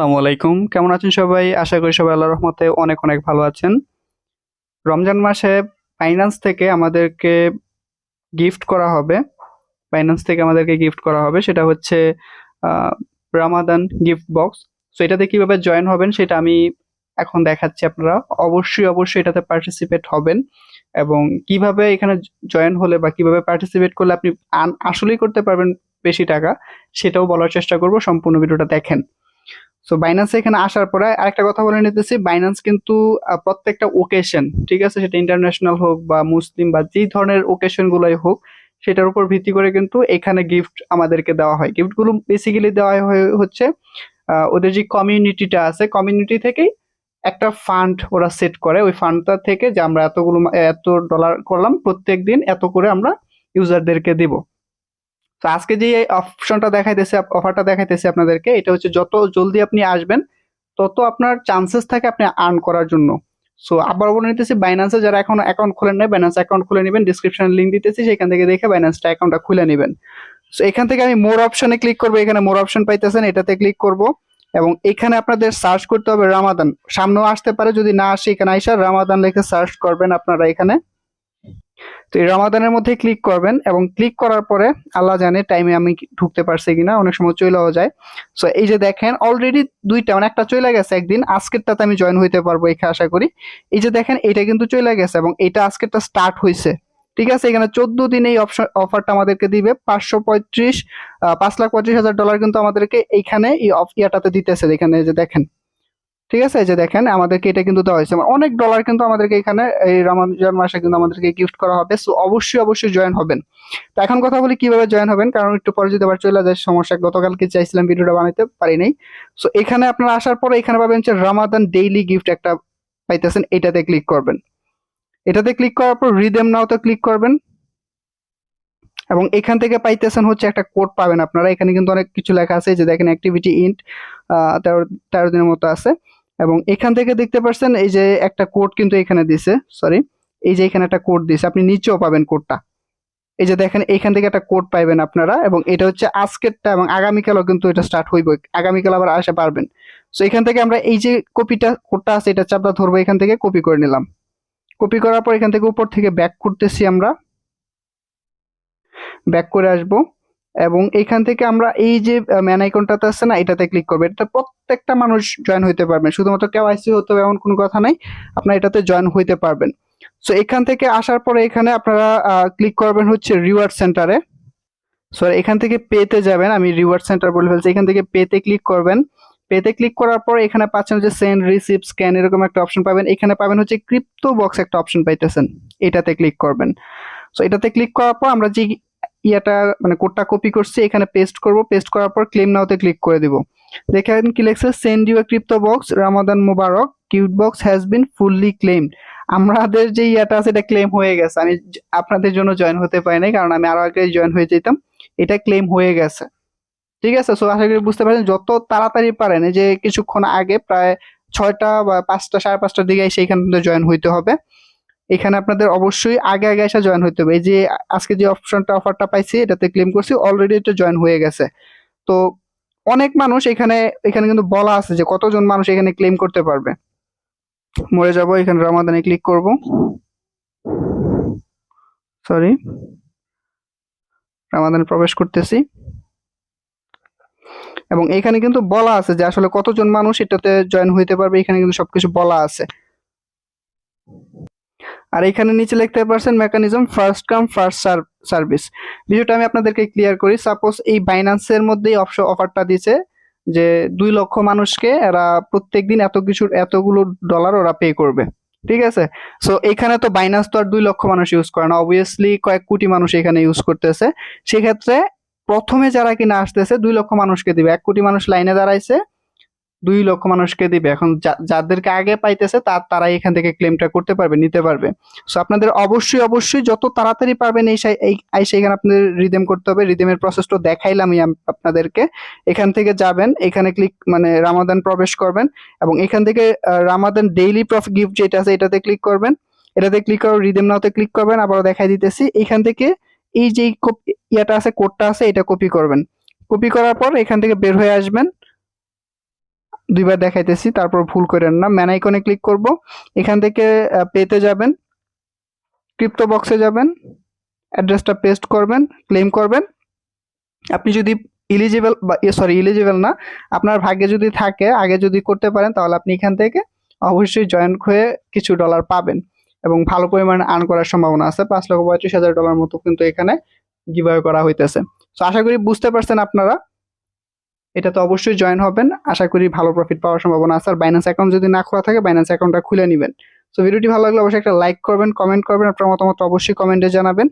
আসসালামু আলাইকুম। কেমন আছেন সবাই? আশা করি সবাই আল্লাহর রহমতে অনেক অনেক ভালো আছেন। রমজান মাসে ফাইন্যান্স থেকে আমাদেরকে গিফট করা হবে। সেটা হচ্ছে আহ, রামাদান গিফট বক্স। সো এটাতে কিভাবে জয়েন হবেন সেটা আমি এখন দেখাচ্ছি। আপনারা অবশ্যই অবশ্যই এটাতে পার্টিসিপেট হবেন এবং কিভাবে এখানে জয়েন হলে বা কিভাবে পার্টিসিপেট করলে আপনি আসলেই করতে পারবেন বেশি টাকা, সেটাও বলার চেষ্টা করব। সম্পূর্ণ ভিডিওটা দেখেন। সো বাইন্যান্সে এখানে আসার পরে আরেকটা কথা বলে নিতেছি, বাইন্যান্স কিন্তু প্রত্যেকটা ওকেশন, ঠিক আছে, সেটা ইন্টারন্যাশনাল হোক বা মুসলিম বা যেই ধরনের ওকেশন গুলোই হোক, সেটার উপর ভিত্তি করে কিন্তু এখানে গিফট আমাদেরকে দেওয়া হয়। গিফট গুলো বেসিক্যালি দেওয়া হয় হচ্ছে ওদের যে কমিউনিটিটা আছে, কমিউনিটি থেকেই একটা ফান্ড ওরা সেট করে। ওই ফান্ডটা থেকে যে আমরা এত ডলার করলাম, প্রত্যেক দিন এত করে আমরা ইউজারদেরকে দিব। তো আজকে যে অফারটা দেখাইতেছে আপনাদেরকে, এটা হচ্ছে যত জলদি আপনি আসবেন তত আপনার চান্সেস থাকে আপনি আর্ন করার জন্য। সো আবার বলে নিতেছি, বাইন্যান্সে যারা এখন অ্যাকাউন্ট খুলেন নাই, বাইন্যান্স অ্যাকাউন্ট খুলে নেবেন। ডিসক্রিপশনে লিংক দিতেছি, সেখান থেকে দেখে বাইন্যান্সটা অ্যাকাউন্টটা খুলে নেবেন। সো এখান থেকে আমি মোর অপশনে ক্লিক করবো। এখানে মোর অপশন পাইতেছেন, এটাতে ক্লিক করব এবং এখানে আপনাদের সার্চ করতে হবে রামাদান। সামনেও আসতে পারে, যদি না আসে এখানে আইসা রামাদান লিখে সার্চ করবেন আপনারা এখানে। তো এই রমাদানের মধ্যে ক্লিক করবেন এবং ক্লিক করার পরে আল্লাহ জানে টাইমে আমি ঢুকতে পারছি কিনা, অনেক সময় চলেও যায়। সো এই যে দেখেন অলরেডি দুইটা, মানে একটা চলে গেছে একদিন, আজকেরটাতে আমি জয়েন হইতে পারবো এখানে আশা করি। এই যে দেখেন এটা কিন্তু চলে গেছে এবং এটা আজকেরটা স্টার্ট হয়েছে। ঠিক আছে, এখানে 14 দিন এই অফারটা আমাদেরকে দিবে। 5,35,000 কিন্তু আমাদেরকে এইখানে এই ইয়াটাতে দিতেছে। এখানে যে দেখেন, ঠিক আছে, এই যে দেখেন আমাদেরকে এটা কিন্তু দেওয়া হয়েছে। মানে অনেক ডলার কিন্তু আমাদেরকে এখানে এই রমজান মাসে কিন্তু আমাদেরকে গিফট করা হবে। সো অবশ্যই অবশ্যই জয়েন হবেন। তো এখন কথা বলি কিভাবে জয়েন হবেন, কারণ একটু পরে যদি আবার চলে যায় সমস্যা। গতকালকে চাইছিলাম ভিডিওটা বানাইতে পারি নাই। সো এখানে আপনারা আসার পরে এখানে পাবেন যে রামাদান ডেইলি গিফট একটা পাইতেছেন, এটাতে ক্লিক করবেন। এটাতে ক্লিক করার পর রিদেম নাওতে ক্লিক করবেন এবং এখান থেকে পাইতেছেন হচ্ছে একটা কোড পাবেন আপনারা। এখানে কিন্তু অনেক কিছু লেখা আছে, যে দেখেন অ্যাক্টিভিটি ইন্ট 13 দিনের মতো আছে। এবং এখান থেকে দেখতে পাচ্ছেন এই যে একটা কোড কিন্তু এখানে দিছে, সরি, এই যে এখানে একটা কোড দিছে, আপনি নিচেও পাবেন কোডটা। এই যে দেখেন এখান থেকে একটা কোড পাইবেন আপনারা এবং এটা হচ্ছে আজকেরটা এবং আগামীকালও কিন্তু এটা স্টার্ট হইব, আগামীকাল আবার আসে পারবেন। সো এখান থেকে আমরা এই যে কোডটা আছে এটা চাপটা ধরবো, এখান থেকে কপি করে নিলাম। কপি করার পর এখান থেকে উপর থেকে ব্যাক করতেছি, আমরা ব্যাক করে আসব এবং এখান থেকে আমরা এই যে ম্যান আইকনটাতে আছে না, এটাতে ক্লিক করবে। এটা প্রত্যেকটা মানুষ জয়েন হইতে পারবেন, শুধুমাত্র কেওয়াইসি হতে হবে এমন কোনো কথা নাই, আপনারা এটাতে জয়েন হইতে পারবেন। সো এখান থেকে আসার পরে এখানে আপনারা ক্লিক করবেন হচ্ছে রিওয়ার্ড সেন্টারে। সো এখান থেকে পেতে যাবেন, আমি রিওয়ার্ড সেন্টার বলে ফেলছি। এখান থেকে পেতে ক্লিক করবেন। পেতে ক্লিক করার পর এখানে পাচ্ছেন যে সেন্ড, রিসিভ, স্ক্যান এরকম একটা অপশন পাবেন। এখানে পাবেন হচ্ছে ক্রিপ্টো বক্স একটা অপশন পাইতেছেন, এটাতে ক্লিক করবেন। সো এটাতে ক্লিক করার পর আমরা যে ইয়াটা মানে কোডটা কপি করছি এখানে পেস্ট করব। পেস্ট করার পর ক্লেম নাওতে ক্লিক করে দিব। দেখেন কি লেখছে, send you a crypto box, Ramadan Mubarak, cute box has been fully claimed. আমাদের যে ইয়াটা আছে এটা ক্লেম হয়ে গেছে। আমি আপনাদের জন্য জয়েন হতে পারি নাই, কারণ আমি আরো আগে জয়েন হয়ে যেতাম। এটা ক্লেম হয়ে গেছে, ঠিক আছে। সো আশা করি বুঝতে পারছেন, যত তাড়াতাড়ি পারেন, এই যে কিছুক্ষণ আগে প্রায় 6টা বা 5টা, 5:30টার দিকে সেইখান থেকে জয়েন হইতে হবে। এখানে আপনাদের অবশ্যই আগে আগে এসে জয়েন হইতে হবে। এই যে আজকে যে অফারটা পাইছি এটাতে ক্লেম করছি, অলরেডি এটা জয়েন হয়ে গেছে। তো অনেক মানুষ এখানে এখানে কিন্তু বলা আছে যে কতজন মানুষ এখানে ক্লেম করতে পারবে। মরে যাব, এখানে রমাদানে ক্লিক করব, সরি, রমাদানে প্রবেশ করতেছি এবং এখানে কিন্তু বলা আছে যে আসলে কতজন মানুষ এটাতে জয়েন হইতে পারবে, এখানে কিন্তু সবকিছু বলা আছে। আর এখানে নিচে লিখতে পারছেন mechanism first come first service. বিষয়টা আমি আপনাদেরকে ক্লিয়ার করি। সাপোজ এই বাইন্যান্সের মধ্যেই অফারটা দিছে যে 2 লক্ষ মানুষকে এরা প্রত্যেকদিন এতগুলো ডলার ওরা পে করবে, ঠিক আছে। সো এখানে তো বাইন্যান্স তো আর 2 লক্ষ মানুষ ইউজ করে না, অবভিয়াসলি কয়েক কোটি মানুষ এখানে ইউজ করতেছে। সেক্ষেত্রে প্রথমে যারা কিনা আসতেছে 2 লক্ষ মানুষকে দিবে। 1 কোটি মানুষ লাইনে দাঁড়াইছে, 2 লক্ষ মানুষকে দিবে। এখন যাদেরকে আগে পাইতেছে তারাই এখান থেকে ক্লেমটা করতে পারবে, নিতে পারবে। সো আপনাদের অবশ্যই অবশ্যই যত তাড়াতাড়ি পারবেন এখানে আপনাদের রিদেম করতে হবে। রিদেমের প্রসেসটা দেখাইলামই আপনাদেরকে। এখান থেকে যাবেন, এখানে ক্লিক মানে রামাদান প্রবেশ করবেন এবং এখান থেকে রামাদান ডেইলি প্রফিট গিফট যেটা আছে এটাতে ক্লিক করবেন। এটাতে ক্লিক করে রিদেম নাওতে ক্লিক করবেন। আবারও দেখাই দিতেছি, এখান থেকে এই যে ইয়াটা আছে, কোডটা আছে, এটা কপি করবেন। কপি করার পর এখান থেকে বের হয়ে আসবেন। দুইবার দেখাইতেছি, তারপর ভুল করেন না। ম্যান আইকনে ক্লিক করব, এখান থেকে পেতে যাবেন, ক্রিপ্টো বক্সে যাবেন, অ্যাড্রেসটা পেস্ট করবেন, ক্লেম করবেন। আপনি যদি ইলিজিবল বা ইলিজিবল না, আপনার ভাগ্যে যদি থাকে, আগে যদি করতে পারেন, তাহলে আপনি এখান থেকে অবশ্যই জয়েন হয়ে কিছু ডলার পাবেন এবং ভালো পরিমাণে আর্ন করার সম্ভাবনা আছে। $5,35,000 মতো কিন্তু এখানে গিভঅ্যাওয়ে করা হইতেছে। তো আশা করি বুঝতে পারছেন আপনারা। এটাতে অবশ্যই জয়েন হবেন, আশা করি ভালো প্রফিট পাওয়ার সম্ভাবনা আছে। আর বাইন্যান্স অ্যাকাউন্ট যদি না খোলা থাকে, বাইন্যান্স অ্যাকাউন্টটা খুলে নেবেন। তো ভিডিওটি ভালো লাগলে অবশ্যই একটা লাইক করবেন, কমেন্ট করবেন, আপনার মতামত অবশ্যই কমেন্টে জানাবেন।